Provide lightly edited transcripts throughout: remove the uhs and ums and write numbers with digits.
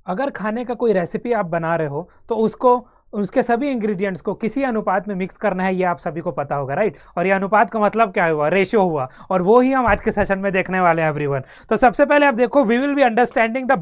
अगर खाने का कोई रेसिपी आप बना रहे हो तो उसको उसके सभी इंग्रेडिएंट्स को किसी अनुपात में मिक्स करना है, ये आप सभी को पता होगा, राइट। और ये अनुपात का मतलब क्या हुआ, रेशियो हुआ, और वो ही हम आज के सेशन में देखने वाले हैं एवरीवन। तो सबसे पहले आप देखो, we will be understanding the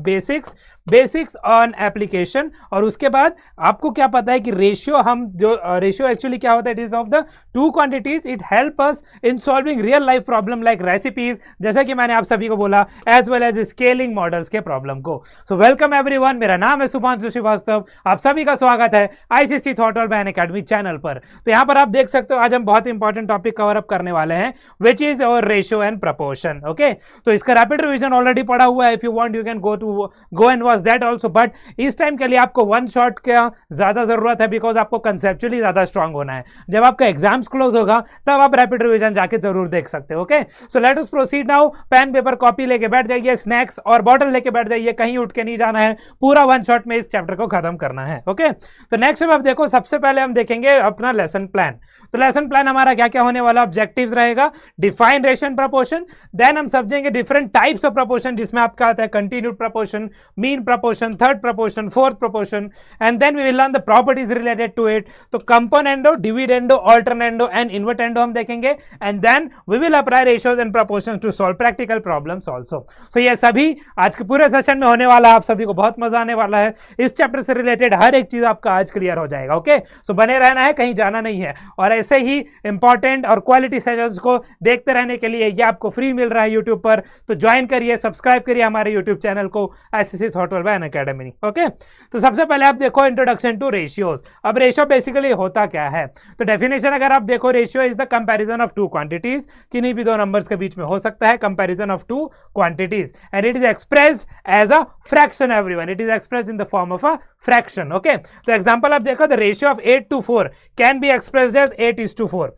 basics on application. और उसके बाद आपको क्या पता है कि रेशियो, हम जो रेशियो एक्चुअली क्या होता है, it is of the two quantities. It help us in solving real life problem like recipes, जैसा कि मैंने आप सभी को बोला, as well as scaling models के प्रॉब्लम को। सो वेलकम एवरीवन, मेरा नाम है सुभांशु श्रीवास्तव, आप सभी का स्वागत है आईसीसी थॉटवर्ल्ड बैन एकेडमी चैनल पर। तो यहां पर आप देख सकते हो आज हम बहुत इंपॉर्टेंट टॉपिक कवर अप करने वाले हैं, विच इज और रेशियो एंड प्रपोर्शन। ओके, तो इसका रैपिड रिवीजन ऑलरेडी पड़ा हुआ है, if you want you can go and watch that also, but इस टाइम के लिए आपको वन शॉट का ज्यादा जरूरत है, बिकॉज आपको कंसेप्चुअली ज्यादा स्ट्रांग होना है। जब आपका एग्जाम्स क्लोज होगा तब आप रैपिड रिवीजन जाके जरूर देख सकते हो। Okay, so let us proceed now. Pen paper copy लेके बैठ जाइए, स्नैक्स और बॉटल लेके बैठ जाइए, कहीं उठ के नहीं जाना है, पूरा वन शॉट में इस चैप्टर को खत्म करना है। ओके, तो नेक्स्ट अब देखो, सबसे पहले हम देखेंगे अपना लेसन प्लान। तो लेसन प्लान हमारा क्या क्या होने वाला, ऑब्जेक्टिव्स रहेगा, define ratio and proportion, then हम समझेंगे डिफरेंट टाइप्स ऑफ प्रपोर्शन, जिसमें आपका आता है continued proportion, mean proportion, third proportion, fourth proportion, and then we will learn the properties related to it. तो componendo, dividendo, alternendo and invertendo हम देखेंगे, and then we will apply ratios and proportions to solve practical problems also. So ये सभी आज के पूरे session में होने वाला है, आप सभी को बहुत मजा आने वाला है। इस चैप्टर से रिलेटेड हर एक चीज आपका आज क्लियर हो जाएगा। ओके, सो बने रहना है, कहीं जाना नहीं है, और ऐसे ही इंपॉर्टेंट और क्वालिटी सेशंस को देखते रहने के लिए ये आपको फ्री मिल रहा है यूट्यूब पर। तो ज्वाइन करिए, सब्सक्राइब करिए हमारे यूट्यूब चैनल को, आईसीसी थॉटवर्ल्ड बैन एकेडमी। ओके, तो सबसे पहले आप देखो इंट्रोडक्शन टू रेशियोज। अब रेशियो बेसिकली होता क्या है, तो डेफिनेशन अगर आप देखो, ratio is the comparison of two quantities, किन्हीं भी दो नंबर्स के बीच में हो सकता है comparison of two quantities, and it is expressed as a fraction everyone, it is expressed in the form of a fraction. Okay, तो एग्जांपल आप देखो, the ratio of 8:4 can be expressed as 8:4।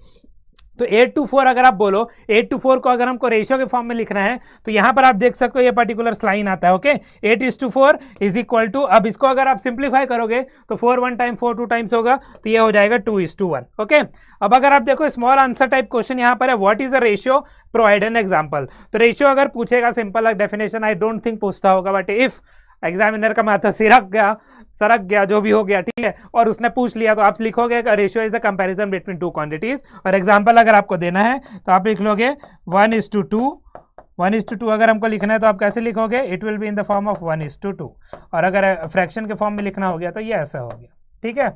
तो 8:4 अगर आप बोलो, 8:4 को अगर हमको रेशियो के फॉर्म में लिखना है, तो यहां पर आप देख सकते हो ये पर्टिकुलर लाइन आता है। ओके, 8:4 इज इक्वल टू, अब इसको अगर आप सिंप्लीफाई करोगे तो 4 1 टाइम 4 2 टाइम्स होगा, तो ये हो जाएगा 2:1। ओके, अब अगर आप देखो स्मॉल आंसर टाइप क्वेश्चन यहां पर है, what is the ratio, provide an example. तो रेशियो अगर पूछेगा, simple definition I don't think पूछता होगा, बट इफ एग्जामिनर का माथा सरक गया जो भी हो गया, ठीक है, और उसने पूछ लिया, तो आप लिखोगे ratio is the comparison between two quantities. और एग्जांपल अगर आपको देना है तो आप लिख लोगे 1:2 अगर हमको लिखना है तो आप कैसे लिखोगे, it will be in the form of 1:2। और अगर फ्रैक्शन के फॉर्म में लिखना हो गया तो ये ऐसा हो गया, ठीक है।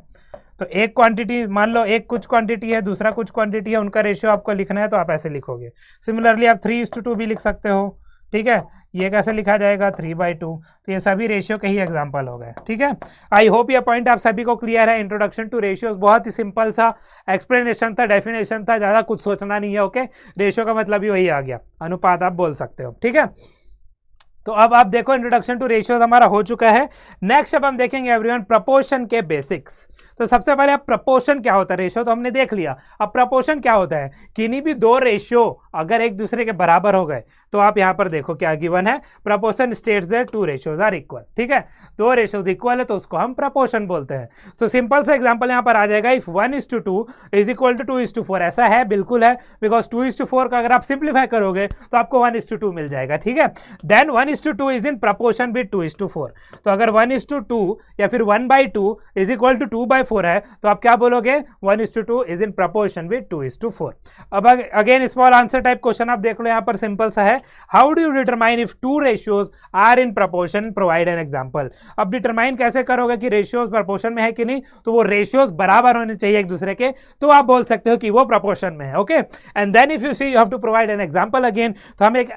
तो एक क्वांटिटी मान लो, एक कुछ क्वांटिटी है, दूसरा कुछ क्वांटिटी है, उनका रेशियो आपको लिखना है तो आप ऐसे लिखोगे। सिमिलरली आप 3:2 भी लिख सकते हो, ठीक है। ये कैसे लिखा जाएगा, 3/2। तो ये सभी रेशियो के ही एग्जांपल हो गए, ठीक है। आई होप ये पॉइंट आप सभी को क्लियर है। इंट्रोडक्शन टू रेशियोज बहुत ही सिंपल सा एक्सप्लेनेशन था, डेफिनेशन था, ज़्यादा कुछ सोचना नहीं है। ओके, रेशियो का मतलब ही वही आ गया, अनुपात आप बोल सकते हो, ठीक है। तो अब आप देखो इंट्रोडक्शन टू रेशियोज हमारा हो चुका है। नेक्स्ट अब हम देखेंगे एवरीवन प्रपोर्शन के बेसिक्स। तो सबसे पहले अब प्रपोर्शन क्या होता है, रेशियो तो हमने देख लिया, अब प्रपोर्शन क्या होता है। किन्हीं भी दो रेशियो अगर एक दूसरे के बराबर हो गए तो आप यहां पर देखो क्या गिवन है, proportion states that two ratios are equal, ठीक है। दो रेशियोज इक्वल है तो उसको हम प्रपोर्शन बोलते हैं। तो सिंपल सा एग्जांपल यहां पर आ जाएगा, इफ 1:2 इज इक्वल टू 2:4, ऐसा है, बिल्कुल है, बिकॉज 2:4 का अगर आप सिंप्लीफाई करोगे तो आपको 1:2 मिल जाएगा, ठीक है। Then 1:2 is in proportion with 2:4। तो अगर 1:2 या फिर 1/2 इज इक्वल टू 2/4 है तो आप क्या बोलोगे, 1:2 इज इन प्रपोर्शन विद 2:4। अब again small answer type question आप देख लो, यहां पर सिंपल सा है, how do you determine if two ratios are in proportion, provide an example. अब डिटरमाइन कैसे करोगे कि रेशियोज प्रपोर्शन में है कि नहीं, तो वो रेशियोज बराबर होने चाहिए एक दूसरे के, तो आप बोल सकते हो कि वो प्रपोर्शन में है। Okay, and then if you see you have to provide an example again. तो हम एक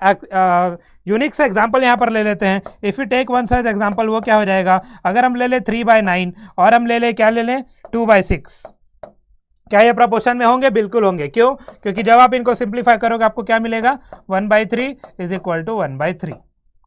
यूनिक सा एग्जांपल यहां पर ले लेते हैं। If you take one such example, वो क्या हो जाएगा, अगर हम ले ले 3/9 और हम ले ले क्या ले लें 2/6, क्या ये प्रपोर्शन में होंगे, बिल्कुल होंगे। क्यों, क्योंकि जब आप इनको सिंप्लीफाई करोगे आपको क्या मिलेगा, 1/3 इज इक्वल टू 1/3,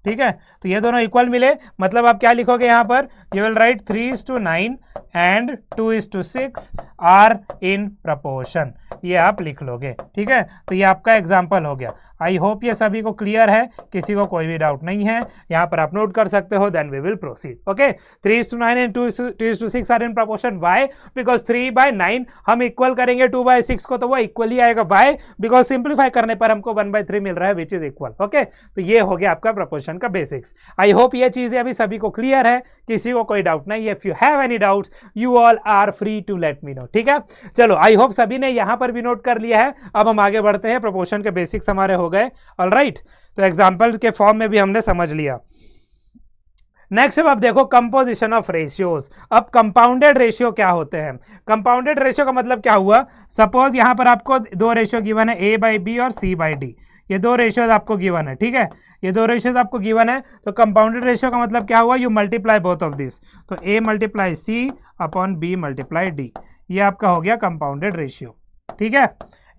ठीक है। तो ये दोनों इक्वल मिले, मतलब आप क्या लिखोगे यहां पर, you will write 3:9 and 2:6 are in proportion, ये आप लिख लोगे, ठीक है। तो ये आपका एग्जाम्पल हो गया। आई होप ये सभी को क्लियर है, किसी को कोई भी डाउट नहीं है, यहाँ पर आप नोट कर सकते हो। Then we will proceed. Okay, 3:9 and 2:6 are in proportion. Why? Because 3/9 हम इक्वल करेंगे 2/6 को, तो वो इक्वली आएगा। वाई? बिकॉज सिंप्लीफाई करने पर हमको 1/3 मिल रहा है विच इज इक्वल। ओके, तो ये हो गया आपका प्रपोर्शन का बेसिक्स। आई होप ये चीजें अभी सभी को क्लियर है, किसी को कोई डाउट नहीं है। If you have any doubts you all are free to let me know, ठीक है। चलो, आई होप सभी ने यहां पर भी नोट कर लिया है। अब हम आगे बढ़ते हैं, प्रपोर्शन के बेसिक्स हमारे हो गए। ऑलराइट, तो एग्जांपल के फॉर्म में भी हमने समझ लिया। नेक्स्ट अब देखो कंपोजिशन ऑफ रेशियोज। अब कंपाउंडेड रेशियो क्या होते हैं? कंपाउंडेड रेशियो का मतलब क्या हुआ? सपोज यहां पर आपको दो रेशियो गिवन है, A/B और C/D। ये दो रेशियोज आपको गिवन है, ठीक है। ये दो रेशियोज आपको गिवन है, तो कंपाउंडेड रेशियो का मतलब क्या हुआ? You multiply both of this, तो A × C upon B × D, ये आपका हो गया कंपाउंडेड रेशियो, ठीक है।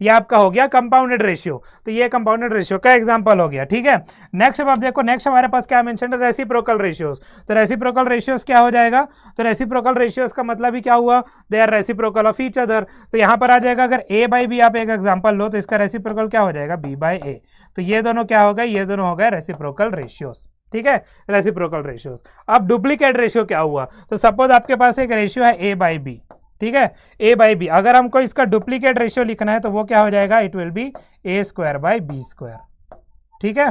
ये आपका हो गया कंपाउंडेड रेशियो। तो ये कंपाउंडेड रेशियो का एग्जांपल हो गया, ठीक है। नेक्स्ट अब आप देखो, नेक्स्ट हमारे पास क्या मेंशन है? Reciprocal ratios. तो रेसिप्रोकल रेशियोज क्या हो जाएगा? तो रेसिप्रोकल रेशियोज का मतलब ही क्या हुआ? They are reciprocal of each other. तो यहाँ पर आ जाएगा, अगर A/B आप एक एग्जांपल लो तो इसका रेसिप्रोकल क्या हो जाएगा? B/A। तो ये दोनों क्या हो गए? ये दोनों हो गए रेसिप्रोकल रेशियोज, ठीक है, रेसिप्रोकल रेशियोज। अब डुप्लीकेट रेशियो क्या हुआ? तो सपोज आपके पास एक रेशियो है A/B, ठीक है, A/B। अगर हमको इसका डुप्लीकेट रेशियो लिखना है तो वो क्या हो जाएगा? It will B A² B², ठीक है।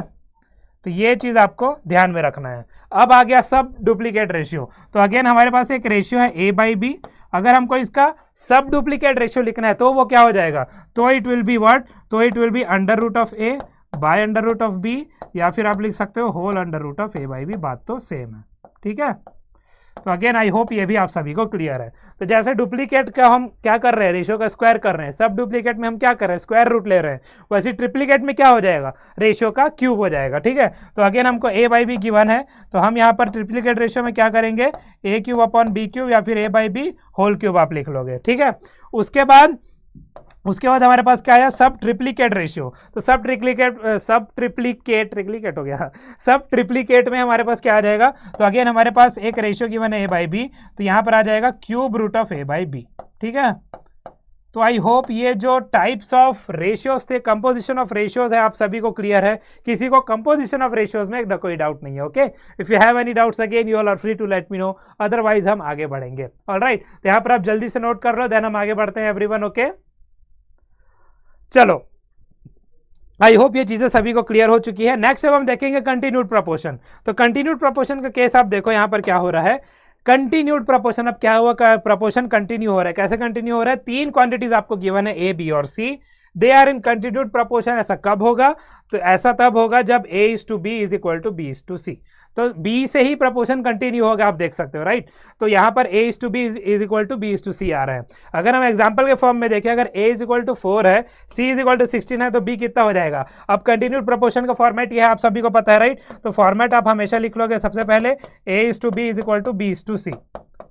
तो ये चीज आपको ध्यान में रखना है। अब आ गया सब डुप्लीकेट रेशियो। तो अगेन हमारे पास एक रेशियो है A/B, अगर हमको इसका सब डुप्लीकेट रेशियो लिखना है तो वो क्या हो जाएगा? तो इट विल बी व्हाट? तो it will be √A by √B, या फिर आप लिख सकते हो होल √A/B। बात तो सेम है, ठीक है। तो अगेन आई होप ये भी आप सभी को क्लियर है। तो जैसे डुप्लीकेट का हम क्या कर रहे हैं? रेशियो का स्क्वायर कर रहे हैं। सब डुप्लीकेट में हम क्या कर रहे हैं? स्क्वायर रूट ले रहे हैं। वैसे ट्रिप्लीकेट में क्या हो जाएगा? रेशियो का क्यूब हो जाएगा, ठीक है। तो अगेन हमको A/B गिवन है, तो हम यहाँ पर ट्रिप्लीकेट रेशियो में क्या करेंगे? A³ अपॉन B³ या फिर A/B होल क्यूब आप लिख लोगे, ठीक है। उसके बाद हमारे पास क्या आया? सब ट्रिप्लीकेट रेशियो। तो सब ट्रिप्लीकेट हो गया। सब ट्रिप्लीकेट में हमारे पास क्या आ जाएगा? तो अगेन हमारे पास एक रेशियो गिवन है A/B, तो यहाँ पर आ जाएगा √A/B, ठीक है। तो आई होप ये जो टाइप्स ऑफ रेशियोज थे, कंपोजिशन ऑफ रेशियोज है, आप सभी को क्लियर है। किसी को कंपोजिशन ऑफ रेशियोज में कोई डाउट नहीं है। Okay, if you have any doubts again you all are free to let me know, otherwise हम आगे बढ़ेंगे। ऑलराइट, तो यहाँ पर आप जल्दी से नोट कर लो, देन हम आगे बढ़ते हैं एवरीवन। ओके, चलो, आई होप ये चीजें सभी को क्लियर हो चुकी है। नेक्स्ट अब हम देखेंगे कंटिन्यूड प्रोपोर्शन। तो कंटिन्यूड प्रोपोर्शन का केस आप देखो, यहाँ पर क्या हो रहा है? Continued proportion. अब क्या हुआ? प्रोपोर्शन कंटिन्यू हो रहा है। कैसे कंटिन्यू हो रहा है? तीन क्वांटिटीज आपको गिवन है A, B और C, they are in continued proportion. ऐसा कब होगा? तो ऐसा तब होगा जब A/B is equal to B/C। तो B से ही प्रोपोर्शन कंटिन्यू होगा, आप देख सकते हो, राइट। तो यहाँ पर A/B is equal to B/C आ रहा है। अगर हम एग्जाम्पल के फॉर्म में देखें, अगर A इज इक्वल टू 4 है, C इज इक्वल टू 16 है, तो B कितना हो जाएगा? अब कंटिन्यूड प्रोपोर्शन का फॉर्मेट ये है, आप सभी को पता है, राइट। तो फॉर्मेट आप हमेशा लिख लोगे सबसे पहले A/B is equal to B/C,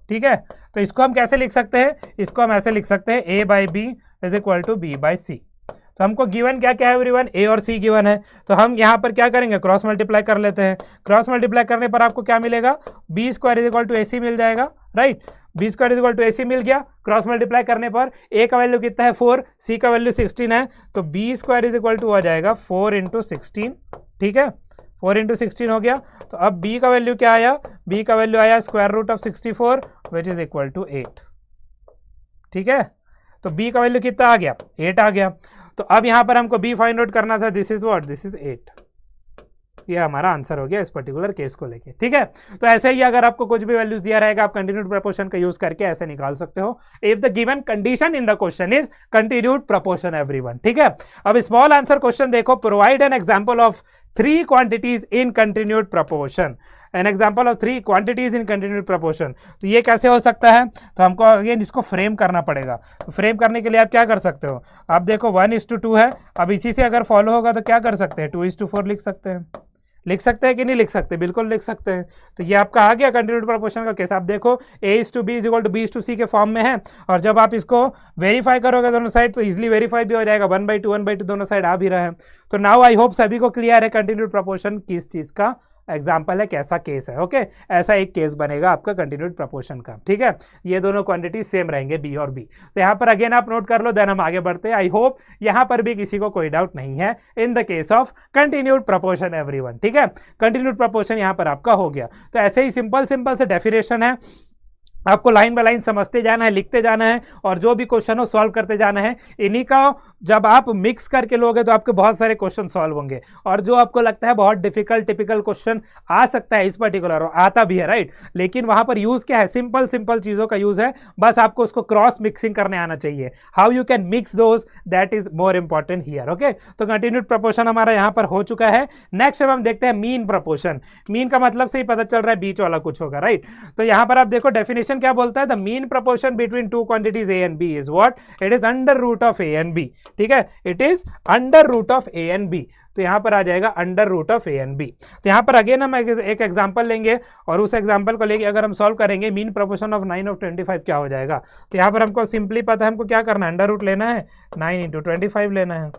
ठीक है। तो इसको हम कैसे लिख सकते हैं? इसको हम ऐसे लिख सकते हैं A/B is equal to B/C। तो हमको गिवन क्या क्या है एवरीवन? A और C गिवन है। तो हम यहाँ पर क्या करेंगे? क्रॉस मल्टीप्लाई कर लेते हैं। क्रॉस मल्टीप्लाई करने पर आपको क्या मिलेगा? B² is equal to AC मिल जाएगा, right. B² is equal to AC मिल गया। क्रॉस मल्टीप्लाई करने पर A का वैल्यू कितना है? 4, C का वैल्यू 16 है, तो B² इज इक्वल टू आ जाएगा 4 × 16, ठीक है। 4 × 16 हो गया। तो अब B का वैल्यू क्या आया? B का वैल्यू आया √64 विच इज इक्वल टू 8, ठीक है। तो B का वैल्यू कितना आ गया? 8 आ गया। तो अब यहां पर हमको B फाइंड आउट करना था, this is what? This is 8। ये हमारा आंसर हो गया इस पर्टिकुलर केस को लेके, ठीक है। तो ऐसे ही अगर आपको कुछ भी वैल्यूज दिया रहेगा, आप कंटिन्यूड प्रोपोर्शन का यूज करके ऐसे निकाल सकते हो, if the given condition in the question is continued proportion everyone, ठीक है। अब स्मॉल आंसर क्वेश्चन देखो, provide an example of 3 quantities in continued proportion. An example of 3 quantities in continued proportion. तो ये कैसे हो सकता है? तो हमको अगेन इसको फ्रेम करना पड़ेगा। तो फ्रेम करने के लिए आप क्या कर सकते हो? आप देखो 1:2 है। अब इसी से अगर फॉलो होगा तो क्या कर सकते हैं? 2:4 लिख सकते हैं। लिख सकते हैं कि नहीं लिख सकते? बिल्कुल लिख सकते हैं। तो ये आपका आ गया कंटिन्यूड प्रोपोर्शन का केस। आप देखो A/B is equal to B/C के फॉर्म में है, और जब आप इसको वेरीफाई करोगे दोनों साइड तो इजिली वेरीफाई भी हो जाएगा। 1/2 1/2 दोनों साइड आ भी रहा है। तो नाउ आई होप सभी को क्लियर है कंटिन्यूड प्रोपोर्शन किस चीज का एग्जाम्पल है, कैसा केस है। ओके, ऐसा एक केस बनेगा आपका कंटिन्यूड प्रपोर्शन का। ठीक है, ये दोनों क्वांटिटी सेम रहेंगे बी और बी। तो यहाँ पर अगेन आप नोट कर लो, देन हम आगे बढ़ते हैं। आई होप यहाँ पर भी किसी को कोई डाउट नहीं है in the case of continued proportion everyone. ठीक है, कंटिन्यूड प्रपोर्शन यहाँ पर आपका हो गया। तो ऐसे ही सिंपल सिंपल से डेफिनेशन है, आपको लाइन बाय लाइन समझते जाना है, लिखते जाना है, और जो भी क्वेश्चन हो सॉल्व करते जाना है। इन्हीं का जब आप मिक्स करके लोगे तो आपके बहुत सारे क्वेश्चन सॉल्व होंगे, और जो आपको लगता है बहुत डिफिकल्ट टिपिकल क्वेश्चन आ सकता है इस पर्टिकुलर, आता भी है राइट, लेकिन वहां पर यूज क्या है, सिंपल सिंपल चीजों का यूज है, बस आपको उसको क्रॉस मिक्सिंग करने आना चाहिए। How you can mix those, that is more important here. Okay, तो कंटिन्यूड प्रपोर्शन हमारा यहाँ पर हो चुका है। नेक्स्ट अब हम देखते हैं मीन प्रपोर्शन। मीन का मतलब से ही पता चल रहा है बीच वाला कुछ होगा राइट। तो यहाँ पर आप देखो डेफिनेशन क्या बोलता है, the mean proportion between two quantities A and B is what, it is under root of A and B. ठीक है, it is under root of A and B. तो यहां पर आ जाएगा under root of A and B. तो यहां पर अगेन हम एक एग्जांपल लेंगे, और उस एग्जांपल को लेके अगर हम सॉल्व करेंगे, मीन प्रपोर्शन ऑफ 9 ऑफ 25 क्या हो जाएगा। तो यहां पर हमको सिंपली पता है हमको क्या करना है, अंडर रूट लेना है, 9 इंटू 25 लेना है।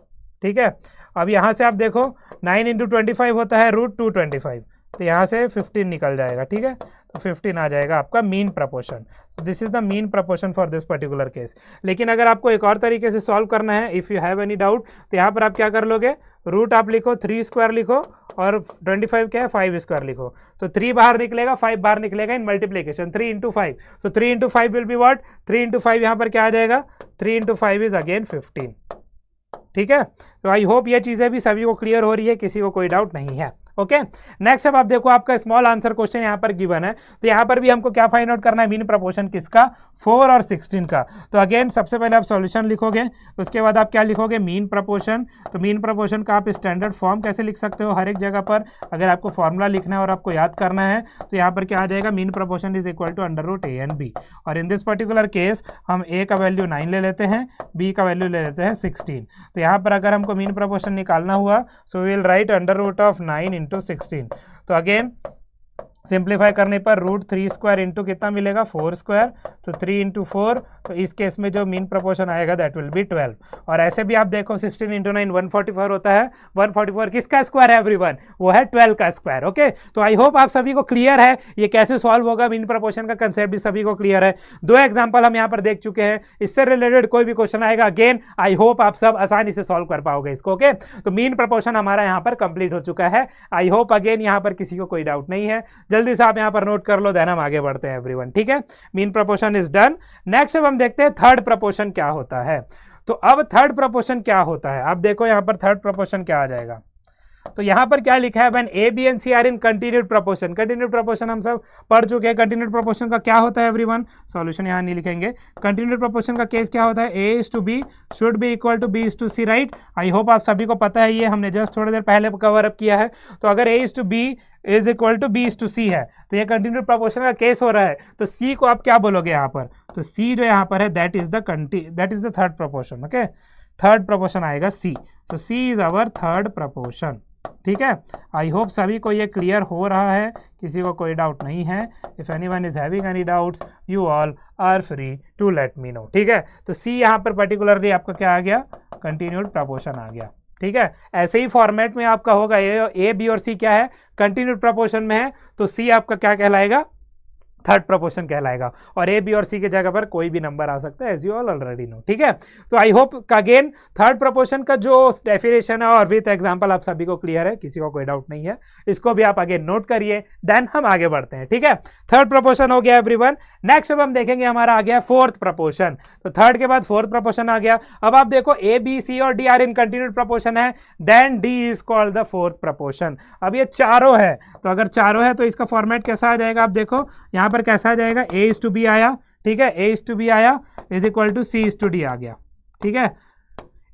ठीक है, अब यहां से आप देखो 9 इंटू 25 होता है रूट 225, तो यहाँ से 15 निकल जाएगा। ठीक है, तो 15 आ जाएगा आपका mean proportion. This is the mean proportion for this particular case. लेकिन अगर आपको एक और तरीके से सॉल्व करना है, if you have any doubt, तो यहाँ पर आप क्या कर लोगे, रूट आप लिखो, 3 स्क्वायर लिखो, और 25 क्या है 5 स्क्वायर लिखो। तो 3 बाहर निकलेगा, 5 बाहर निकलेगा in multiplication, 3 into 5। So 3 into 5 will be what, 3 into 5 यहाँ पर क्या आ जाएगा, 3 इंटू 5 इज अगेन 15। ठीक है, तो आई होप ये चीज़ें भी सभी को क्लियर हो रही है, किसी को कोई डाउट नहीं है। ओके, नेक्स्ट अब आप देखो आपका स्मॉल आंसर क्वेश्चन यहाँ पर गिवन है। तो यहाँ पर भी हमको क्या फाइंड आउट करना है, मीन प्रपोर्शन किसका, 4 और 16 का। तो अगेन सबसे पहले आप सॉल्यूशन लिखोगे, उसके बाद आप क्या लिखोगे, मीन प्रपोर्शन। तो मीन प्रपोर्शन का आप स्टैंडर्ड फॉर्म कैसे लिख सकते हो, हर एक जगह पर अगर आपको फॉर्मूला लिखना है और आपको याद करना है, तो यहाँ पर क्या आ जाएगा, mean proportion is equal to under root A and B. और इन दिस पर्टिकुलर केस हम ए का वैल्यू 9 ले लेते हैं, बी का वैल्यू ले लेते हैं 16। तो यहाँ पर अगर हमको मीन प्रपोर्शन निकालना हुआ, so we will write under root of 9 into 16। तो अगेन सिंप्लीफाई करने पर रूट 3 स्क्वायर इंटू कितना मिलेगा, 4 स्क्वायर। तो 3 इंटू 4, तो इस केस में जो मीन प्रपोर्शन आएगा दैट विल बी 12। और ऐसे भी आप देखो 16 इंटू 9 144 होता है। 144 किसका स्क्वायर है एवरीवन, वो है 12 का स्क्वायर। ओके, तो आई होप आप सभी को क्लियर है ये कैसे सॉल्व होगा, मीन प्रपोर्शन का कंसेप्ट भी सभी को क्लियर है। 2 एग्जाम्पल हम यहाँ पर देख चुके हैं, इससे रिलेटेड कोई भी क्वेश्चन आएगा अगेन आई होप आप सब आसानी से सॉल्व कर पाओगे इसको। ओके, तो मीन प्रपोर्शन हमारा यहाँ पर कंप्लीट हो चुका है। आई होप अगेन यहाँ पर किसी को कोई डाउट नहीं है, जल्दी से आप यहाँ पर नोट कर लो, देन हम आगे बढ़ते हैं एवरीवन। ठीक है, mean proportion is done. Next अब हम देखते हैं थर्ड प्रपोर्शन क्या होता है। तो अब थर्ड प्रपोर्शन क्या होता है, आप देखो यहाँ पर थर्ड प्रपोर्शन क्या आ जाएगा। तो यहाँ पर क्या लिखा है, when A B and C are in continued proportion. Continued proportion हम सब पढ़ चुके हैं। कंटिन्यूड प्रपोर्शन का क्या होता है एवरीवन, सॉल्यूशन यहाँ नहीं लिखेंगे। कंटिन्यूड प्रपोर्शन का केस क्या होता है, ए is to b should be equal to B is to c right. I hope आप सभी को पता है, ये हमने जस्ट थोड़ी देर पहले कवर अप किया है। तो अगर a is to B is equal to B is to c है, तो ये कंटिन्यूड प्रपोर्शन का केस हो रहा है। तो सी को आप क्या बोलोगे यहाँ पर, तो सी जो यहाँ पर है that is the third proportion. Okay, third proportion आएगा सी। तो सी इज आवर थर्ड प्रपोर्शन। ठीक है, आई होप सभी को ये क्लियर हो रहा है, किसी को कोई डाउट नहीं है। If anyone is having any doubts you all are free to let me know. ठीक है, तो सी यहाँ पर पर्टिकुलरली आपका क्या आ गया, कंटिन्यूड प्रपोर्शन आ गया। ठीक है, ऐसे ही फॉर्मेट में आपका होगा, ए बी और सी क्या है, कंटिन्यूड प्रपोर्शन में है, तो सी आपका क्या कहलाएगा, थर्ड प्रपोर्शन कहलाएगा। और ए बी और सी के जगह पर कोई भी नंबर आ सकता है, as you all already know. ठीक है, तो I hope again third proportion का जो डेफिनेशन है और विथ एग्जांपल आप सभी को क्लियर है, किसी को कोई डाउट नहीं है, इसको भी आप अगेन नोट करिए, देन हम आगे बढ़ते हैं। ठीक है, थर्ड प्रपोर्शन हो गया एवरीवन। नेक्स्ट अब हम देखेंगे हमारा आ गया फोर्थ प्रपोर्शन। तो थर्ड के बाद फोर्थ प्रपोर्शन आ गया। अब आप देखो ए बी सी और d are in continued proportion है, then d is called the fourth proportion. अब ये चारों है, तो अगर चारों है तो इसका फॉर्मेट कैसा आ जाएगा, आप देखो यहाँ पर कैसा आ जाएगा, ए इज टू बी आया। ठीक है, ए इज टू बी आया is equal to C is to D आ गया। ठीक है,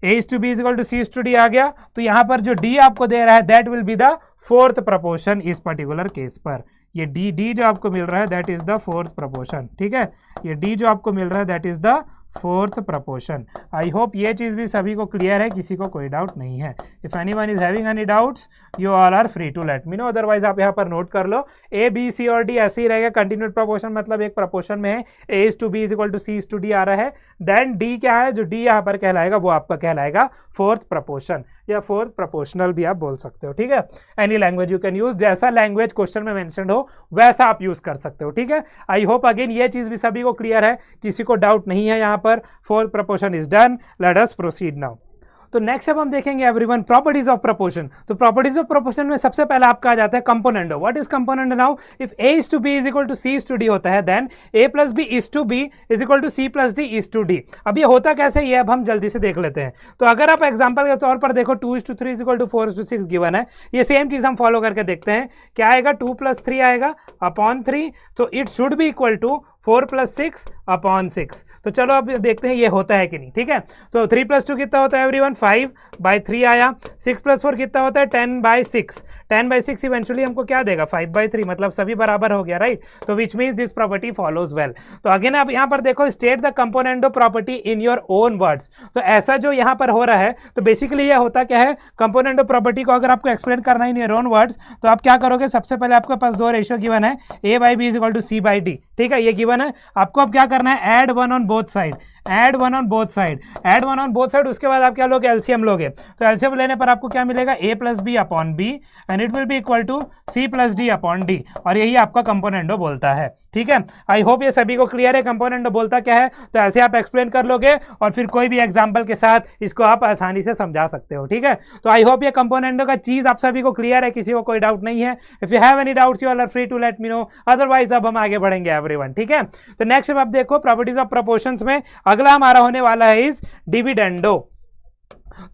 ए is to B is equal to C is to D आ गया। तो यहाँ पर जो डी आपको दे रहा है that will be the fourth proportion इस पर्टिकुलर केस पर। ये डी जो आपको मिल रहा है that is the fourth proportion. ठीक है, ये डी जो आपको मिल रहा है that is the fourth proportion. I hope ये चीज़ भी सभी को क्लियर है, किसी को कोई डाउट नहीं है। If anyone is having any doubts you all are free to let me know, otherwise आप यहाँ पर नोट कर लो ए बी सी और डी ऐसे ही रहेगा। कंटिन्यूड प्रपोर्शन मतलब एक प्रपोर्शन में है ए is to B is equal to C is to D आ रहा है, देन डी क्या है, जो डी यहाँ पर कहलाएगा वो आपका कहलाएगा फोर्थ प्रपोर्शन या फोर्थ प्रोपोर्शनल भी आप बोल सकते हो। ठीक है, any language you can use, जैसा लैंग्वेज क्वेश्चन में मेंशन हो वैसा आप यूज कर सकते हो। ठीक है, आई होप अगेन ये चीज भी सभी को क्लियर है, किसी को डाउट नहीं है। यहाँ पर fourth proportion is done, let us proceed now. तो नेक्स्ट अब हम देखेंगे एवरीवन प्रॉपर्टीज ऑफ प्रोपोर्शन। तो प्रॉपर्टीज ऑफ प्रोपोर्शन में सबसे पहले आपका आ जाता है componendo. What is componendo now? If A is to B is equal to C is to D होता है, then A plus B is to B is equal to C plus D is to D. अब ये होता कैसे, ये अब हम जल्दी से देख लेते हैं। तो अगर आप एग्जाम्पल के तौर पर देखो 2:3 इज इक्वल टू 4:6 गिवन है, ये सेम चीज हम फॉलो करके देखते हैं। क्या आएगा, 2 + 3 आएगा अपॉन 3, तो it should be equal to 4 + 6 upon 6। तो चलो अब देखते हैं ये होता है कि नहीं। ठीक है, तो 3 + 2 कितना होता है एवरीवन, 5/3 आया। 6 + 4 कितना होता है, 10/6। 10/6 इवेंचुअली हमको क्या देगा, 5/3, मतलब सभी बराबर हो गया, राइट। तो which means this property follows well. तो अगेन आप यहाँ पर देखो, state the componendo property in your own words. तो ऐसा जो यहाँ पर हो रहा है, तो बेसिकली ये होता क्या है, कंपोनेंडो प्रॉपर्टी को अगर आपको एक्सप्लेन करना है इन योर ओन वर्ड्स, तो आप क्या करोगे, सबसे पहले आपके पास दो रेशियो गिवन है, A/B is equal to C/D। ठीक है, ये गिवन है, आपको अब क्या करना है, add 1 on both side, add 1 on both side, add 1 on both side. उसके बाद आप क्या लोगे, एलसीएम लोगे। तो एलसीएम लेने पर आपको क्या मिलेगा, A + B upon B and it will be equal to C + D upon D, और यही आपका कंपोनेंडो बोलता है। ठीक है, आई होप ये सभी को क्लियर है कंपोनेंडो बोलता क्या है। तो ऐसे आप एक्सप्लेन कर लोगे और फिर कोई भी एग्जांपल के साथ इसको आप आसानी से समझा सकते हो। ठीक है, तो आई होप ये कंपोनेंडो का चीज आप सभी को क्लियर है, किसी को कोई डाउट नहीं है। If you have any doubts you are free to let me know, otherwise अब हम आगे बढ़ेंगे एवरीवन। ठीक है, तो नेक्स्ट आप देखो प्रॉपर्टीज ऑफ प्रोपोर्शंस में अगला हमारा होने वाला है इज डिविडेंडो।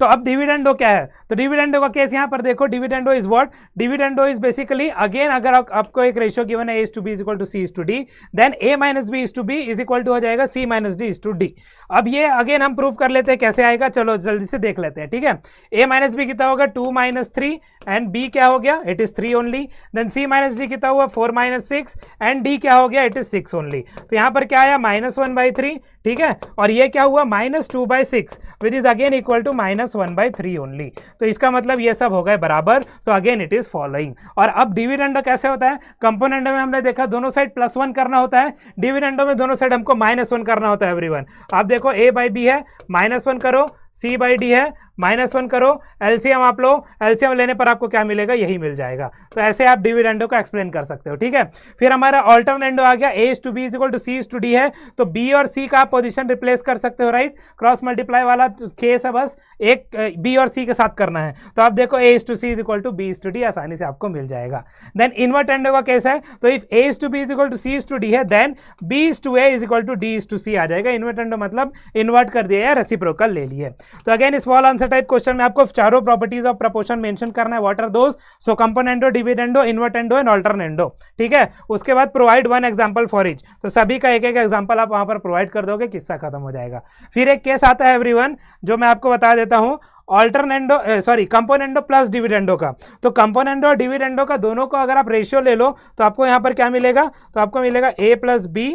तो अब डिविडेंडो क्या है, तो डिविडेंडो का केस यहां पर देखो, dividendo is what, dividendo is basically again अगर आपको एक रेशियो गिवन है A = B is equal to C is to D, then A - B is to B is equal to हो जाएगा C - D is to D। अब ये again हम prove कर लेते हैं कैसे आएगा, चलो जल्दी से देख लेते हैं। ठीक है, A - B कितना होगा, 2 - 3 एंड B क्या हो गया, it is 3 only. Then C - D कितना हुआ, 4 - 6 एंड D क्या हो गया, इट इज 6 ओनली। तो यहां पर क्या आया, -1/3। ठीक है, और ये क्या हुआ, -2/6 which is again equal to -1/3 only. तो इसका मतलब ये सब हो गए बराबर, तो अगेन इट इज फॉलोइंग। और अब डिविडेंडो कैसे होता है, कंपोनेंडो में हमने देखा दोनों साइड +1 करना होता है, डिविडेंडो में दोनों साइड हमको -1 करना होता है एवरीवन। आप देखो A/B है, -1 करो, C/D है, -1 करो, एलसीएम आप लो, एलसीएम लेने पर आपको क्या मिलेगा, यही मिल जाएगा। तो ऐसे आप डिविडेंडो को एक्सप्लेन कर सकते हो। ठीक है, फिर हमारा ऑल्टरनेंडो आ गया, A = B is equal to C is to D है, तो B और C का आप पोजीशन रिप्लेस कर सकते हो, राइट। क्रॉस मल्टीप्लाई वाला केस है, बस एक B और C के साथ करना है। तो आप देखो A = C is equal to B is to D आसानी से आपको मिल जाएगा। देन इन्वर्टेंडो का केस है, तो if A = B is equal to C is to D है, then B = A is equal to D is to C आ जाएगा। इन्वर्टेंडो मतलब इन्वर्ट कर दिया या रेसिप्रोकल ले लिए। तो again small answer type question में आपको चारों प्रॉपर्टीज ऑफ प्रोपोर्शन मेंशन करना है, what are those, so componendo, dividendo, invertendo and alternendo. ठीक है, उसके बाद प्रोवाइड 1 एग्जांपल फॉर ईच। तो सभी का एक एक एग्जांपल आप वहां पर प्रोवाइड कर दोगे, किस्सा खत्म हो जाएगा। फिर एक केस आता है एवरीवन जो मैं आपको बता देता हूं, ऑल्टरनेंडो कंपोनेंडो प्लस डिविडेंडो का। तो कंपोनेंडो और डिविडेंडो का दोनों को अगर आप रेशियो ले लो तो आपको यहां पर क्या मिलेगा, तो आपको मिलेगा A + B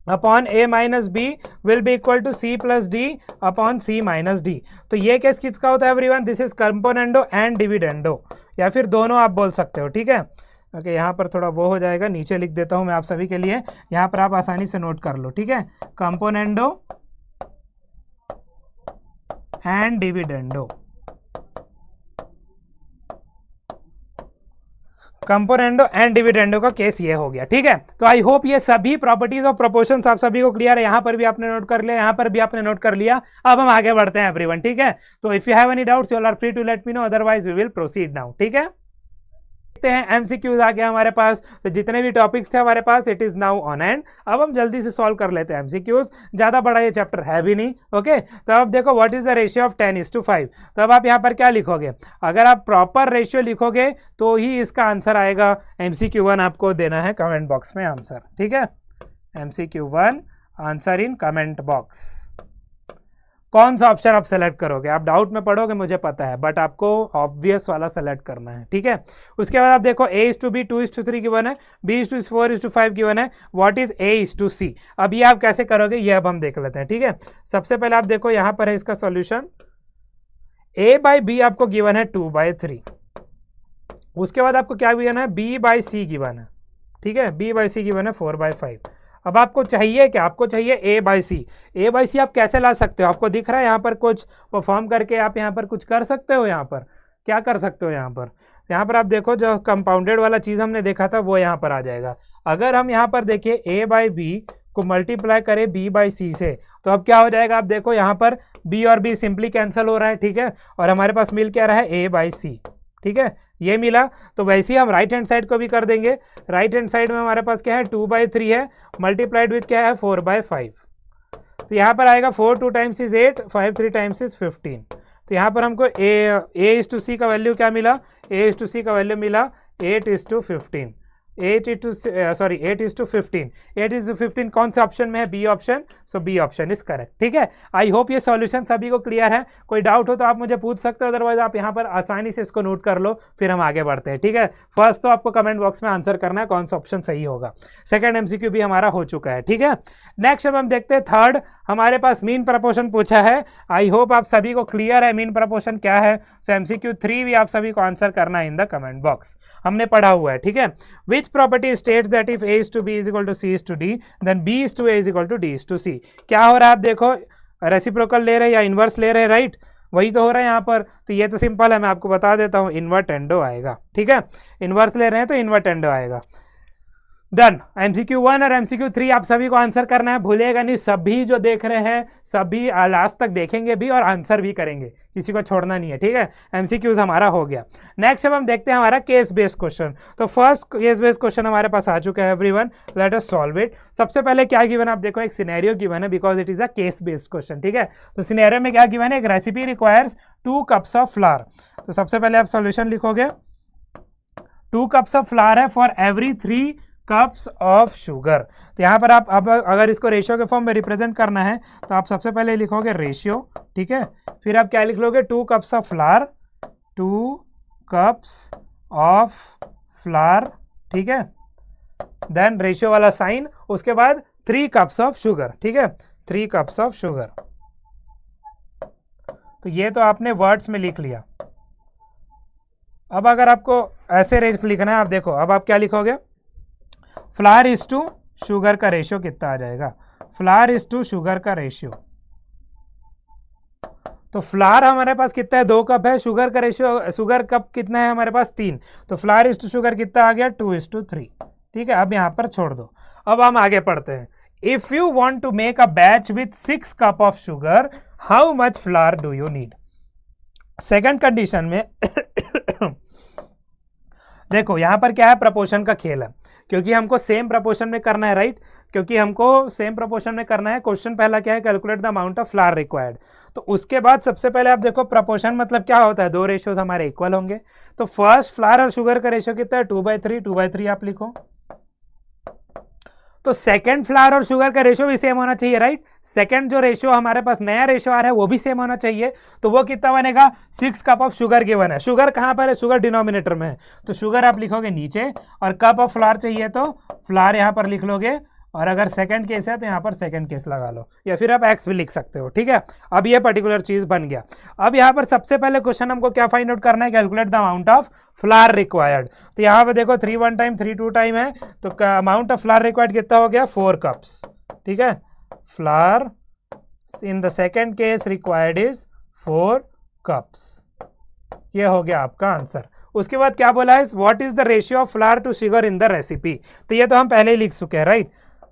upon A - B will be equal to C + D upon C - D। तो ये केस किसका होता है everyone, this is componendo and dividendo, या फिर दोनों आप बोल सकते हो। ठीक है, ओके, यहाँ पर थोड़ा वो हो जाएगा, नीचे लिख देता हूँ मैं आप सभी के लिए, यहाँ पर आप आसानी से नोट कर लो। ठीक है, componendo and dividendo, componendo and dividendo का केस ये हो गया। ठीक है, तो आई होप ये सभी प्रॉपर्टीज ऑफ प्रोपोर्शंस आप सभी को क्लियर है। यहाँ पर भी आपने नोट कर लिया, यहाँ पर भी आपने नोट कर लिया। अब हम आगे बढ़ते हैं एवरीवन। ठीक है, तो if you have any doubts you are free to let me know, otherwise we will proceed now. ठीक है, देखते हैं एमसीक्यूज आ गया हमारे पास। तो जितने भी टॉपिक्स थे हमारे पास, it is now on end. अब हम जल्दी से सॉल्व कर लेते हैं एमसीक्यूज, ज्यादा बड़ा ये चैप्टर है भी नहीं। ओके, तो अब देखो what is the ratio of 10:5। तो अब आप यहाँ पर क्या लिखोगे, अगर आप प्रॉपर रेशियो लिखोगे तो ही इसका आंसर आएगा। MCQ1 आपको देना है कमेंट बॉक्स में आंसर। ठीक है, MCQ1 answer in comment box. कौन सा ऑप्शन आप सेलेक्ट करोगे? आप डाउट में पढ़ोगे मुझे पता है, बट आपको ऑब्वियस वाला सेलेक्ट करना है, ठीक है। उसके बाद आप देखो A:B 2:3 गिवन है, B:4:5 गिवन है, व्हाट इज A:C? अब ये आप कैसे करोगे ये अब हम देख लेते हैं, ठीक है। सबसे पहले आप देखो यहाँ पर है इसका सॉल्यूशन, A/B आपको गिवन है 2/3, उसके बाद आपको क्या गिवन है, B/C गिवन है, ठीक है, B/C गिवन है 4/5। अब आपको चाहिए क्या? आपको चाहिए A/C। A/C आप कैसे ला सकते हो? आपको दिख रहा है यहाँ पर कुछ परफॉर्म करके आप यहाँ पर कुछ कर सकते हो। यहाँ पर क्या कर सकते हो? यहाँ पर आप देखो जो कंपाउंडेड वाला चीज़ हमने देखा था वो यहाँ पर आ जाएगा। अगर हम यहाँ पर देखिए A/B को मल्टीप्लाई करें B/C से, तो अब क्या हो जाएगा? आप देखो यहाँ पर B और B सिंपली कैंसिल हो रहा है, ठीक है, और हमारे पास मिल क्या रहा है, A/C, ठीक है, ये मिला। तो वैसे ही हम राइट हैंड साइड को भी कर देंगे। राइट हैंड साइड में हमारे पास क्या है, 2/3 है, मल्टीप्लाइड विथ क्या है, 4/5। तो यहाँ पर आएगा 4 2 टाइम्स इज 8, 5 3 टाइम्स इज 15। तो यहाँ पर हमको A:C का वैल्यू क्या मिला? A:C का वैल्यू मिला 8:15। 8:15 8:15 कौन से ऑप्शन में है? B option. So B option is correct, ठीक है। आई होप ये सॉल्यूशन सभी को क्लियर है। कोई डाउट हो तो आप मुझे पूछ सकते हो, अदरवाइज आप यहाँ पर आसानी से इसको नोट कर लो, फिर हम आगे बढ़ते हैं, ठीक है। फर्स्ट तो आपको कमेंट बॉक्स में आंसर करना है कौन सा ऑप्शन सही होगा। सेकंड MCQ भी हमारा हो चुका है, ठीक है। नेक्स्ट अब हम देखते हैं थर्ड, हमारे पास मीन प्रपोर्शन पूछा है। आई होप आप सभी को क्लियर है मीन प्रपोर्शन क्या है। सो MCQ 3 भी आप सभी को आंसर करना है इन द कमेंट बॉक्स, हमने पढ़ा हुआ है, ठीक है। विच property states that if A:B is equal to C:D, then B:A is equal to D:C? क्या हो रहा है? आप देखो रेसिप्रोकल ले रहे हैं या इनवर्स ले रहे हैं, राइट, वही तो हो रहा है यहाँ पर। तो ये तो सिंपल है, मैं आपको बता देता हूँ, इन्वर्टेंडो आएगा, ठीक है। इनवर्स ले रहे हैं तो इन्वर्टेंडो आएगा। डन। MCQ 1 और MCQ 3 आप सभी को आंसर करना है, भूलिएगा नहीं। सभी जो देख रहे हैं सभी लास्ट तक देखेंगे भी और आंसर भी करेंगे, किसी को छोड़ना नहीं है, ठीक है। MCQs हमारा हो गया। नेक्स्ट अब हम देखते हैं हमारा केस बेस्ड क्वेश्चन। तो फर्स्ट केस बेस्ड क्वेश्चन हमारे पास आ चुका है everyone, let us solve it. सबसे पहले क्या गिवन, आप देखो एक सिनेरियो गिवन है because it is a case based question, ठीक है। तो सिनेरियो में क्या गिवन है, एक recipe requires 2 cups of flower. तो सबसे पहले आप सॉल्यूशन लिखोगे, 2 cups ऑफ फ्लावर है for every 3 cups of sugar. तो यहाँ पर आप अब अगर इसको रेशियो के फॉर्म में रिप्रेजेंट करना है तो आप सबसे पहले लिखोगे रेशियो, ठीक है। फिर आप क्या लिख लोगे, 2 cups of flower, 2 cups of flower, ठीक है। देन रेशियो वाला साइन, उसके बाद 3 cups ऑफ शुगर, ठीक है, 3 cups ऑफ शुगर। तो ये तो आपने वर्ड्स में लिख लिया। अब अगर आपको ऐसे लिखना है, आप देखो अब आप क्या लिखोगे, फ्लावर इज टू शुगर का रेशियो कितना आ जाएगा, फ्लावर इज टू शुगर का रेशियो। तो फ्लावर हमारे पास कितना है, 2 कप है, शुगर का रेशियो, शुगर कप कितना है हमारे पास 3, तो फ्लावर इज टू शुगर कितना आ गया, 2:3, ठीक है। अब यहां पर छोड़ दो। अब हम आगे पढ़ते हैं। If you want to make a batch with 6 cup of sugar, how much flour do you need? Second condition में देखो यहाँ पर क्या है, प्रपोर्शन का खेल है, क्योंकि हमको सेम प्रपोर्शन में करना है, राइट, क्योंकि हमको सेम प्रपोर्शन में करना है। क्वेश्चन पहला क्या है, calculate the amount of flower required. तो उसके बाद सबसे पहले आप देखो प्रपोर्शन मतलब क्या होता है, 2 रेशियोज हमारे इक्वल होंगे। तो फर्स्ट फ्लावर और शुगर का रेशियो कितना है, 2/3, 2/3 आप लिखो। तो सेकंड फ्लावर और शुगर का रेशियो भी सेम होना चाहिए, राइट। सेकंड जो रेशियो हमारे पास नया रेशियो आ रहा है वो भी सेम होना चाहिए। तो वो कितना बनेगा, 6 cup ऑफ शुगर गिवन है। शुगर कहां पर है, शुगर डिनोमिनेटर में है, तो शुगर आप लिखोगे नीचे, और कप ऑफ फ्लावर चाहिए तो फ्लावर यहां पर लिख लोगे, और अगर सेकंड केस है तो यहाँ पर सेकंड केस लगा लो, या फिर आप एक्स भी लिख सकते हो, ठीक है। अब ये पर्टिकुलर चीज बन गया। अब यहाँ पर सबसे पहले क्वेश्चन हमको क्या फाइंड आउट करना है, calculate the amount of flower required. तो यहाँ पर देखो 3 1 टाइम 3 2 टाइम है, तो अमाउंट ऑफ फ्लावर रिक्वायर्ड कितना हो गया, 4 cups, ठीक है। Flower in the second case required is 4 cups, ये हो गया आपका आंसर। उसके बाद क्या बोला है, what is the ratio of flour to sugar in the recipe. तो ये तो हम पहले ही लिख चुके हैं, राइट,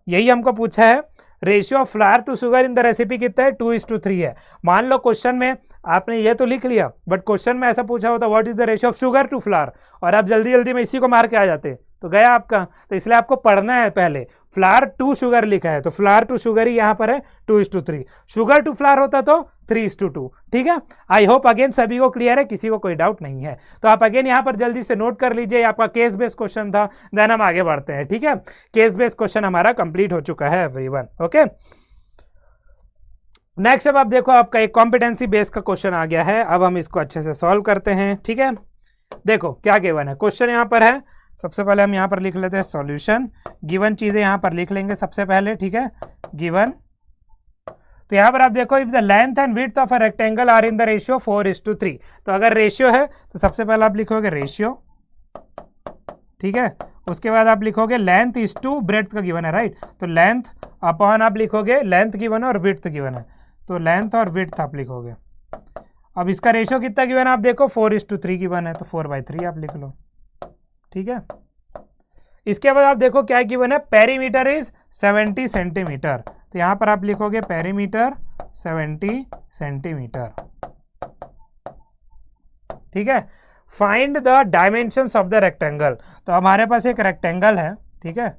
यही हमको पूछा है। Ratio of flour to sugar in the recipe कितना है, 2:3 है। मान लो क्वेश्चन में आपने ये तो लिख लिया, बट क्वेश्चन में ऐसा पूछा होता what is the ratio of sugar to flour, और आप जल्दी जल्दी में इसी को मार के आ जाते तो गया आपका। तो इसलिए आपको पढ़ना है, पहले फ्लावर टू शुगर लिखा है तो फ्लावर टू शुगर ही यहाँ पर है 2:3, शुगर टू फ्लावर होता तो 3:2, ठीक है। आई होप अगेन सभी को क्लियर है, किसी को कोई डाउट नहीं है। तो आप अगेन यहाँ पर जल्दी से नोट कर लीजिए, आपका केस बेस्ड क्वेश्चन था, देन हम आगे बढ़ते हैं, ठीक है। केस बेस्ड क्वेश्चन हमारा कंप्लीट हो चुका है एवरीवन, ओके। नेक्स्ट अब आप देखो, आपका एक कॉम्पिटेंसी बेस का क्वेश्चन आ गया है। अब हम इसको अच्छे से सॉल्व करते हैं, ठीक है। देखो क्या गिवन है, क्वेश्चन यहाँ पर है। सबसे पहले हम यहाँ पर लिख लेते हैं सॉल्यूशन, गिवन चीज़ें यहाँ पर लिख लेंगे सबसे पहले, ठीक है। गिवन, तो यहाँ पर आप देखो, if the length and width of a rectangle are in the ratio 4:3, तो अगर रेशियो है तो सबसे पहले आप लिखोगे रेशियो, ठीक है। उसके बाद आप लिखोगे लेंथ इज टू ब्रेड्थ का गिवन है, राइट। तो लेंथ अपॉन आप लिखोगे, लेंथ गिवन है और विड्थ गिवन है, तो लेंथ और विड्थ आप लिखोगे। अब इसका रेशियो कितना गिवन है आप देखो, 4:3 गिवन है, तो 4/3 आप लिख लो, ठीक है। इसके बाद आप देखो क्या गिवन है, पेरीमीटर इज 70 सेंटीमीटर, तो यहाँ पर आप लिखोगे पेरीमीटर 70 सेंटीमीटर, ठीक है। Find the dimensions of the rectangle, तो हमारे पास एक रेक्टेंगल है, ठीक है।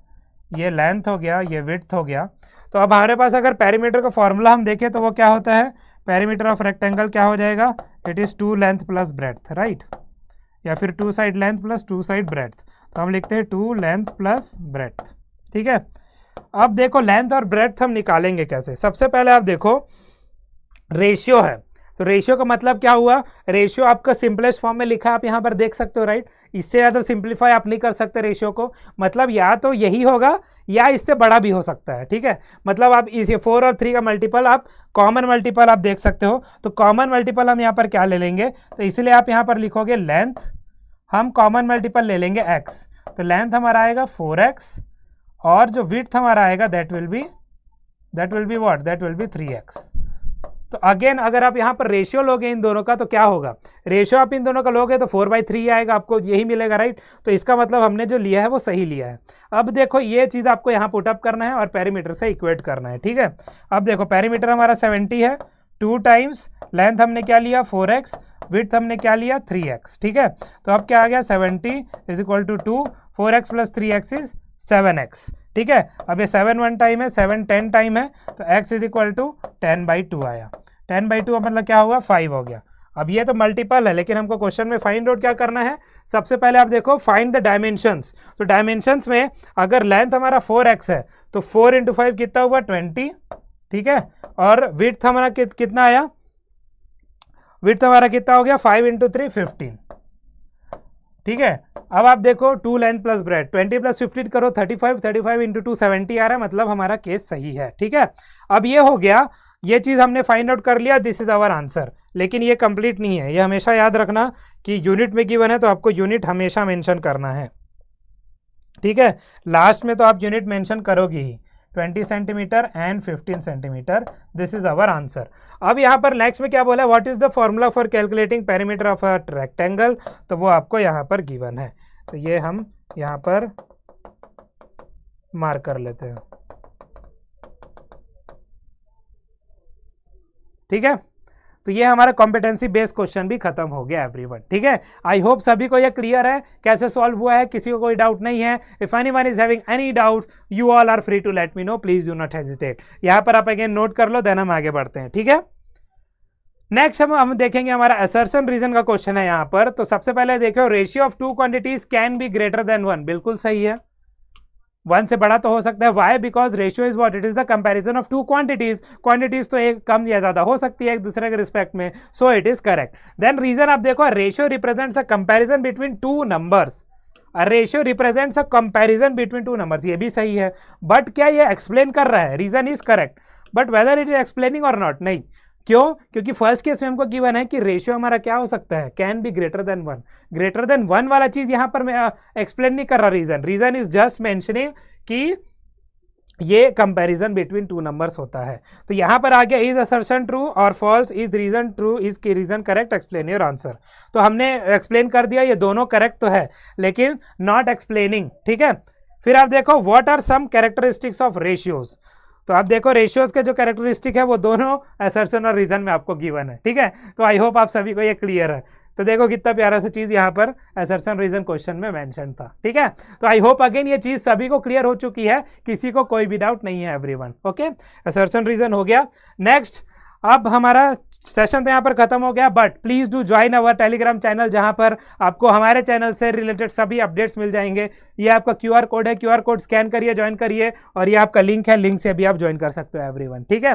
ये लेंथ हो गया, ये विड्थ हो गया। तो अब हमारे पास अगर पेरीमीटर का फॉर्मूला हम देखें तो वो क्या होता है, पेरीमीटर ऑफ रेक्टेंगल क्या हो जाएगा, it is 2 length plus breadth, right, या फिर 2 side length plus 2 side breadth. तो हम लिखते हैं 2 लेंथ प्लस ब्रेड्थ, ठीक है। अब देखो लेंथ और ब्रेड्थ हम निकालेंगे कैसे। सबसे पहले आप देखो रेशियो है, तो रेशियो का मतलब क्या हुआ, रेशियो आपका सिंपलेस्ट फॉर्म में लिखा है, आप यहाँ पर देख सकते हो, राइट। इससे ज़्यादा सिंप्लीफाई आप नहीं कर सकते रेशियो को, मतलब या तो यही होगा या इससे बड़ा भी हो सकता है, ठीक है। मतलब आप इस 4 और 3 का मल्टीपल, आप कॉमन मल्टीपल आप देख सकते हो, तो कॉमन मल्टीपल हम यहाँ पर क्या ले लेंगे, तो इसलिए आप यहाँ पर लिखोगे लेंथ, हम कॉमन मल्टीपल ले लेंगे x, तो लेंथ हमारा आएगा 4x और जो विड्थ हमारा आएगा that will be what, that will be 3x। तो अगेन अगर आप यहाँ पर रेशियो लोगे इन दोनों का तो क्या होगा, रेशियो आप इन दोनों का लोगे तो 4/3 आएगा, आपको यही मिलेगा, राइट। तो इसका मतलब हमने जो लिया है वो सही लिया है। अब देखो ये चीज़ आपको यहाँ पुटअप करना है और पेरीमीटर से इक्वेट करना है, ठीक है। अब देखो पेरीमीटर हमारा 70 है, 2 टाइम्स लेंथ हमने क्या लिया 4x, विड्थ हमने क्या लिया 3x, ठीक है। तो अब क्या आ गया 70 = 2, 4x + 3x इज 7x, ठीक है। अब ये 7 1 टाइम है, 7 10 टाइम है, तो x = 10/2 आया। 10/2 मतलब क्या हुआ 5 हो गया। अब ये तो मल्टीपल है, लेकिन हमको क्वेश्चन में फाइंड आउट क्या करना है, सबसे पहले आप देखो फाइंड द डायमेंशंस। तो डायमेंशंस में अगर लेंथ हमारा 4x है तो 4 × 5 कितना हुआ 20, ठीक है। और विड्थ हमारा कितना आया, विड्थ हमारा कितना हो गया 5 × 3 15, ठीक है। अब आप देखो 2 लेंथ प्लस ब्रेड, 20 + 15 करो 35, 35 × 2 70 आ रहा है, मतलब हमारा केस सही है, ठीक है। अब ये हो गया, ये चीज़ हमने फाइंड आउट कर लिया, दिस इज आवर आंसर। लेकिन ये कंप्लीट नहीं है, ये हमेशा याद रखना कि यूनिट में गिवन है तो आपको यूनिट हमेशा मेंशन करना है, ठीक है। लास्ट में तो आप यूनिट मेंशन करोगे ही, 20 centimeter and 15 centimeter, this is our answer. अब यहाँ पर नेक्स्ट में क्या बोला, what is the formula for calculating perimeter of a rectangle, तो वो आपको यहाँ पर गिवन है, तो ये हम यहाँ पर मार्क कर लेते हैं, ठीक है। तो ये हमारा कॉम्पिटेंसी बेस्ड क्वेश्चन भी खत्म हो गया एवरीवन, ठीक है। आई होप सभी को ये क्लियर है कैसे सॉल्व हुआ है, किसी को कोई डाउट नहीं है। If anyone is having any doubts you all are free to let me know, please do not hesitate. यहाँ पर आप अगेन नोट कर लो, देन हम आगे बढ़ते हैं, ठीक है। नेक्स्ट हम देखेंगे हमारा असर्शन रीजन का क्वेश्चन है यहाँ पर। तो सबसे पहले देखो, ratio of 2 quantities can be greater than 1, बिल्कुल सही है, 1 से बड़ा तो हो सकता है। Why, because ratio is what, it is the comparison of 2 quantities, quantities तो एक कम या ज्यादा हो सकती है एक दूसरे के रिस्पेक्ट में, so it is correct. Then reason आप देखो, ratio represents a comparison between 2 numbers, ratio represents a comparison between 2 numbers, ये भी सही है। बट क्या ये एक्सप्लेन कर रहा है, reason is correct, but whether it is explaining or not, नहीं। क्यों, क्योंकि फर्स्ट केस में हमको गिवन है कि रेशियो हमारा क्या हो सकता है, can be greater than 1। Greater than 1 वाला चीज यहाँ पर मैं एक्सप्लेन नहीं कर रहा, रीजन इज जस्ट मेंशनिंग कि ये कंपैरिजन बिटवीन 2 नंबर्स होता है। तो यहाँ पर आ गया, इज असर्शन ट्रू और false, is reason true, is की reason correct, explain your answer. तो हमने एक्सप्लेन कर दिया, ये दोनों करेक्ट तो है लेकिन नॉट एक्सप्लेनिंग, ठीक है। फिर आप देखो, what are some characteristics of ratios, तो आप देखो रेशियोज के जो कैरेक्टरिस्टिक है वो दोनों असर्शन और रीजन में आपको गिवन है, ठीक है। तो आई होप आप सभी को ये क्लियर है। तो देखो कितना प्यारा सा चीज़ यहाँ पर असर्शन रीजन क्वेश्चन में मेंशन था, ठीक है। तो आई होप अगेन ये चीज़ सभी को क्लियर हो चुकी है, किसी को कोई भी डाउट नहीं है एवरीवन, ओके। असर्शन रीजन हो गया। नेक्स्ट, अब हमारा सेशन तो यहाँ पर खत्म हो गया, but please do join our Telegram channel, जहाँ पर आपको हमारे चैनल से रिलेटेड सभी अपडेट्स मिल जाएंगे। ये आपका QR कोड है, QR कोड स्कैन करिए, ज्वाइन करिए, और ये आपका लिंक है, लिंक से भी आप ज्वाइन कर सकते हो एवरीवन, ठीक है।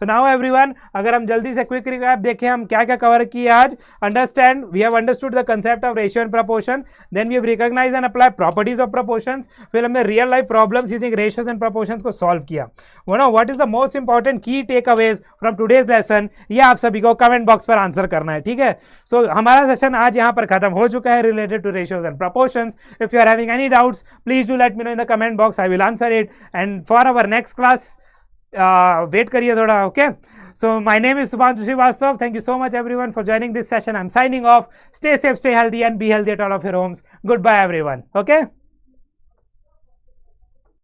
सो नाउ एवरीवन, अगर हम जल्दी से क्विक रिकैप देखें हम क्या क्या कवर किए आज. Understand, we have understood the concept of ratio and proportion, then we have recognize and apply properties of proportions, फिर हमने real life problems using ratios and proportions को सॉल्व किया. What is the most important key takeaways from today's lesson, ये आप सभी को comment box पर answer करना है, ठीक है. सो हमारा सेशन आज यहाँ पर खत्म हो चुका है related to ratios and proportions. If you are having any doubts please do let me know in the comment box, I will answer it. And for our next class wait करिए थोड़ा, okay. So my name is Subhanshu Srivastava. Thank you so much everyone for joining this session. I'm signing off. Stay safe, stay healthy and be healthy at all of your homes. Goodbye everyone. Okay.